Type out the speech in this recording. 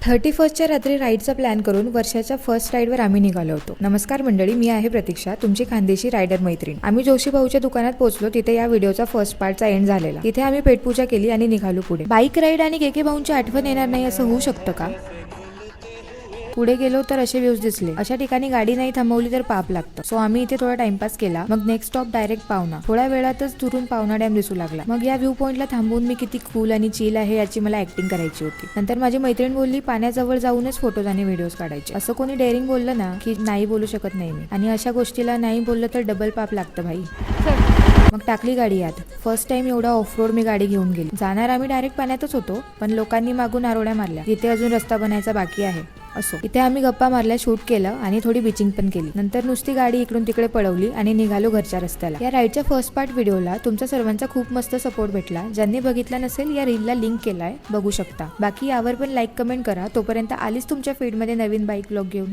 31च्या रात्री राईडचा प्लॅन करून वर्षाच्या फर्स्ट राईडवर आम्ही निघालो होतो। नमस्कार मंडळी, मी आहे प्रतीक्षा, तुमची खानदेशी रायडर मैत्रीण। आम्ही जोशी भाऊच्या दुकानात पोहोचलो, तिथे या व्हिडिओचा फर्स्ट पार्टचा एंड झालेला। तिथे आम्ही पेटपूजा केली आणि निघालो पुढे। बाईक राईड आणि केके भाऊंची आठवण येणार नाही असं होऊ शकतं का? पुढे गेलो तर असे व्ह्यूज दिसले। अशा ठिकाणी गाडी नाही थांबवली तर पाप लागतं। सो आम्ही इथे थोडा टाइमपास केला। मग नेक्स्ट स्टॉप डायरेक्ट पावना। थोड्या वेळातच दुरून पावना डॅम दिसू लागला। मग या व्ह्यू पॉइंटला थांबून मी किती कूल आणि चिल आहे याची मला ऍक्टिंग करायची होती। नंतर माझी मैत्रीण बोलली पाण्याजवळ जाऊनच फोटोज आणि व्हिडिओज काढायचे। असं कोणी डेअरिंग बोललं ना की नाही बोलू शकत नाही मी, आणि अशा गोष्टीला नाही बोललं तर डबल पाप लागतं भाई। मग टाकली गाडी आत। फर्स्ट टाइम एवढा ऑफ रोड मी गाडी घेऊन गेली। जाणार आम्ही डायरेक्ट पाण्यातच होतो, पण लोकांनी मागून आरोड्या मारल्या, तिथे अजून रस्ता बनायचा बाकी आहे। असो, इथे आम्ही गप्पा मारल्या, शूट केलं आणि थोडी बिचिंग पण केली। नंतर नुसती गाडी इकडून तिकडे पळवली आणि निघालो घरच्या रस्त्याला। या राईडच्या फर्स्ट पार्ट व्हिडिओला तुमच्या सर्वांचा खूप मस्त सपोर्ट भेटला। ज्यांनी बघितला नसेल या रीलला लिंक केलाय, बघू शकता। बाकी यावर पण लाईक कमेंट करा। तोपर्यंत आलीच तुमच्या फीडमध्ये नवीन बाईक व्लॉग घेऊन।